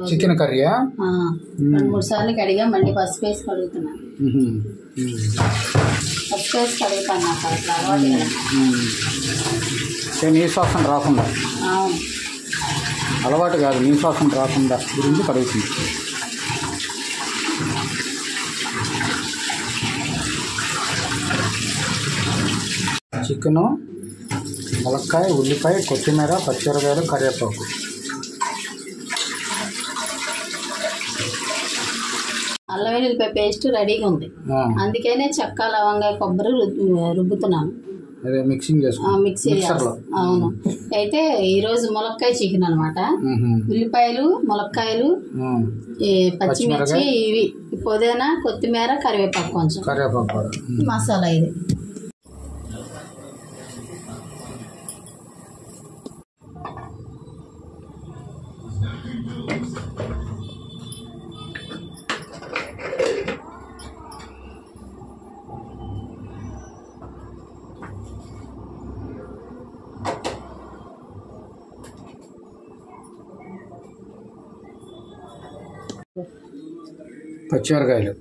Chicken కర్రీయా? 2-3 సార్లు కడిగా మళ్ళీ పసుపు వేసి కడుగుతున్నా. పసుపు వేసి కడుగుతాను, నాకు అట్లా అలవాటు కదా. నీసు వాసన రాకుండా. అవును, అలవాటు కాదు, నీసు వాసన రాకుండా గురించి కడుగుతుంది. చికెను, ములక్కాయ, ఉల్లిపాయ, కొత్తిమీర, పచ్చిమిరపకాయలు, కరివేపాకు. అల్లం వెల్లుల్లిపాయ పేస్ట్ రెడీగా ఉంది. అందుకనే చెక్క, లవంగా, కొబ్బరి రుబ్బుతున్నాను. అదే మిక్సింగ్ మిక్సీ. అవును. అయితే ఈరోజు ములక్కాయ చికెన్ అనమాట. ఉల్లిపాయలు, ములక్కాయలు, పచ్చిమిర్చి, ఇవి పుదీనా, కొత్తిమీర, కరివేపాకు, కొంచెం కరివేపాకు, మసాలా. ఇది పచ్చిమిరకాయలు,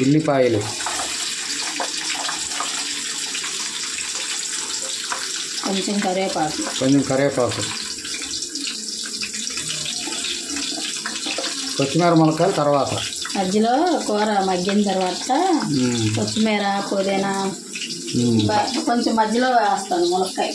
ఉల్లిపాయలు, కొంచెం కరివేపాకు, కొత్తిమీర, ములక్కాయలు. తర్వాత మధ్యలో కూర మగ్గిన తర్వాత కొత్తిమీర, పుదీనా కొంచెం మధ్యలో వేస్తాను. ములక్కాయ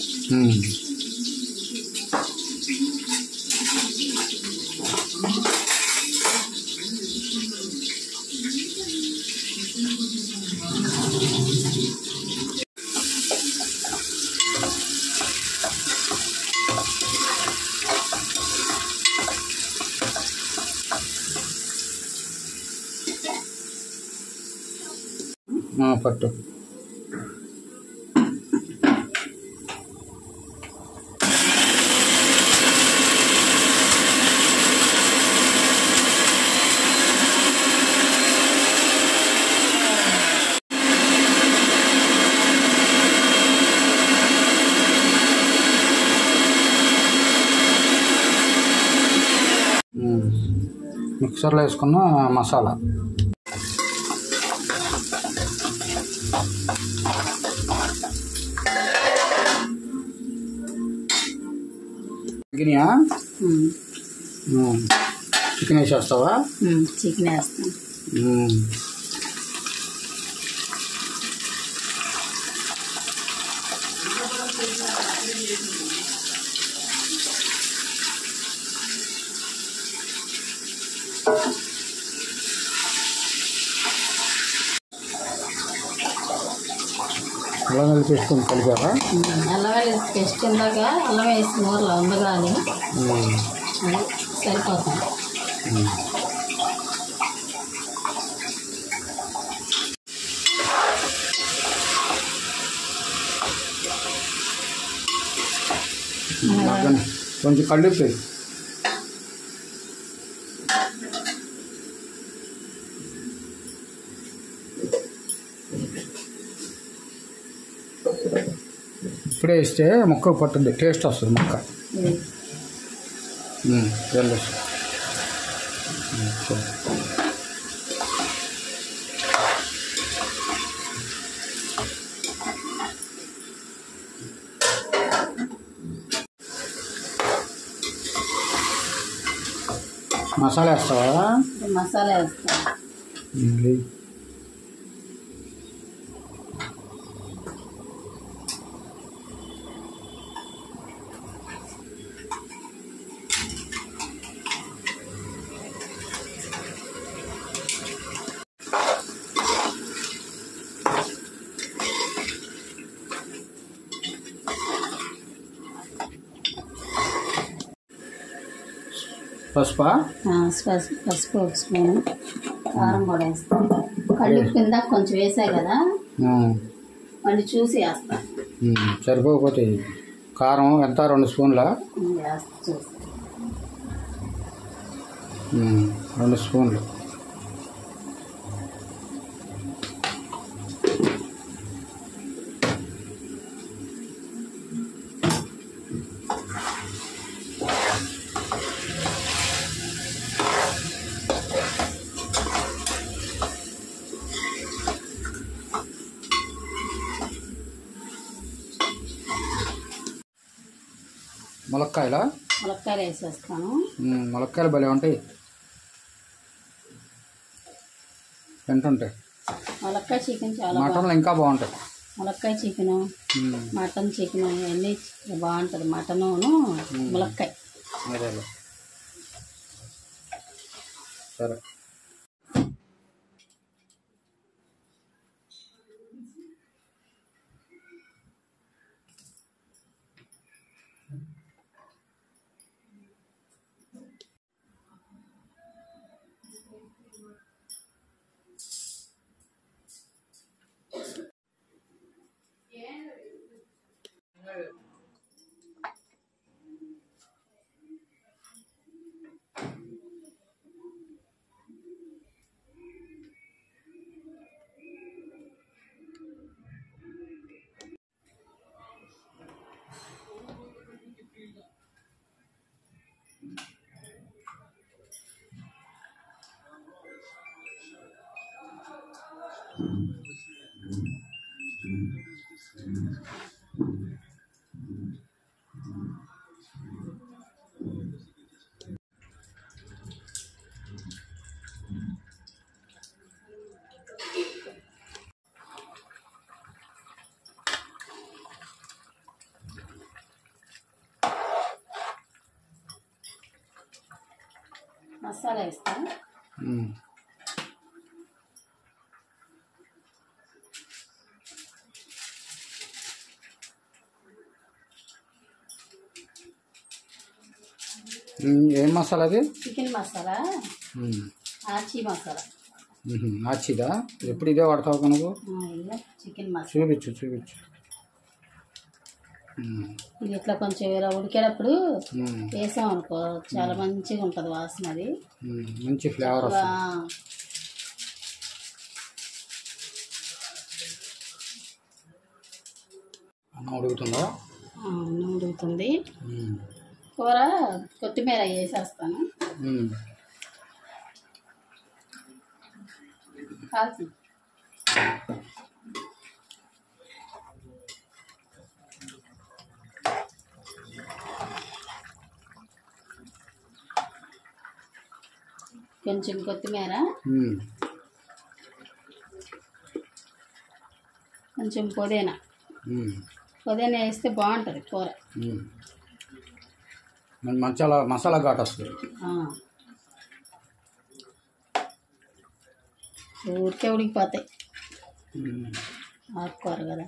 పట్టు. మిక్సర్లో వేసుకున్న మసాలా. చికెన్ వేసేస్తావా? చికెన్ వేస్తాను. అల్లం వెల్లుల్లి పేస్ట్ కలిపారా? అల్లం వెల్లుల్లి పేస్ట్ ఇందాక అల్లం వేసి నూరలో ఉండగానే సరిపోతుంది. కొంచెం కళ్ళుప్పి. ఇప్పుడే వేస్తే ముక్క పట్టుద్ది, టేస్ట్ వస్తుంది ముక్క. మసాలా వేస్తావా? మసాలా వేస్తా. పసుపా? పసుపు 1 స్పూను, కారం కూడా వేస్తాను. కళ్ళు కింద కొంచెం వేసాయి కదా, మళ్ళీ చూసి వేస్తా. సరిపోకపోతే కారం ఎంత? 2 స్పూన్ల? 2 స్పూన్లు. ములక్కాయలా? ములక్కాయలు వేసేస్తాను. ములక్కాయలు భలే ఉంటాయి తింటుంటాయి. ములక్కాయ చికెన్ చాలా మటన్లో ఇంకా బాగుంటాయి. ములక్కాయ చికెను, మటన్ చికెన్ ఇవన్నీ బాగుంటుంది. మటను ములక్కాయ. అదే సరే. మసాలా వేస్తాను. ఏం మసాలా అది? చికెన్ మసాలా, ఆచి మసాలా. ఆచిదా? ఎప్పుడు ఇదే వాడతావు నువ్వు? చికెన్ మసాలా చూపించు. ఇది ఇట్లా కొంచెం ఇలా ఉడికేటప్పుడు వేసాం అనుకో చాలా మంచిగా ఉంటుంది వాసన. అది మంచి ఫ్లేవర్ వస్తుంది. అన్నం ఉడుకుతుందా? అన్నం ఉడుకుతుంది. కూర కొత్తిమీర వేసేస్తాను. కాల్చి కొంచెం కొత్తిమీర, కొంచెం పుదీనా వేస్తే బాగుంటుంది కూర. మసాలా ఘాట్ వస్తుంది. ఊరికే ఉడికిపోతాయి ఆకుకూర కదా.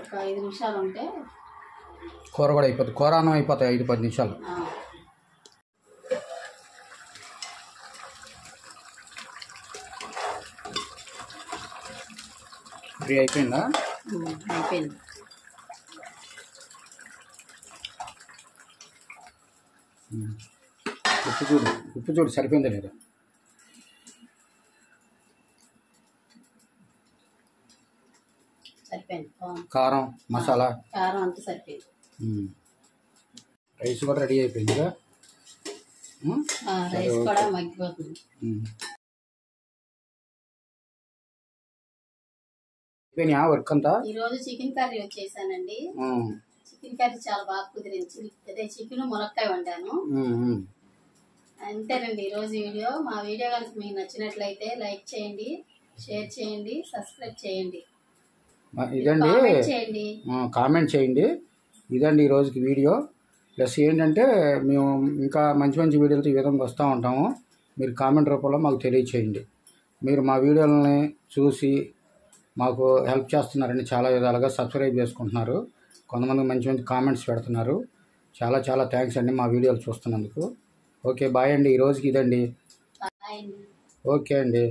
ఒక 5 నిమిషాలు ఉంటే కూర కూడా అయిపోతుంది. కూర అన్నం అయిపోతాయి 5-10 నిమిషాలు. ఫ్రీ అయిపోయిందా? అయిపోయింది. ఉప్పు చూడు సరిపోయిందా లేదా? సరిపోయింది. కారం మసాలా అంతా సరిపోయింది. రైస్ కూడా రెడీ అయిపోయిందిగా. రైస్ కూడా మగ్గిపోతుంది. వర్క్ అంతా ఈరోజు చికెన్ కర్రీ వచ్చేసానండి. చికెన్ కర్రీ చాలా బాగా కుదిరింది. అదే చికెన్ ములక్కాయ వండాను. అంతేనండి ఈరోజు వీడియో. మా వీడియో కనుక మీకు నచ్చినట్లయితే లైక్ చేయండి, షేర్ చేయండి, సబ్స్క్రైబ్ చేయండి, కామెంట్ చేయండి. ఇదండి ఈరోజుకి వీడియో. ప్లస్ ఏంటంటే మేము ఇంకా మంచి మంచి వీడియోలతో ఈ విధంగా వస్తూ ఉంటాము. మీరు కామెంట్ రూపంలో మాకు తెలియచేయండి. మీరు మా వీడియోలని చూసి మాకు హెల్ప్ చేస్తున్నారండి. చాలా విధాలుగా సబ్స్క్రైబ్ చేసుకుంటున్నారు. కొంతమంది మంచి మంచి కామెంట్స్ పెడుతున్నారు. చాలా చాలా థ్యాంక్స్ అండి మా వీడియోలు చూస్తున్నందుకు. ఓకే బాయ్ అండి. ఈరోజుకి ఇదండి. బాయ్ అండి. ఓకే అండి.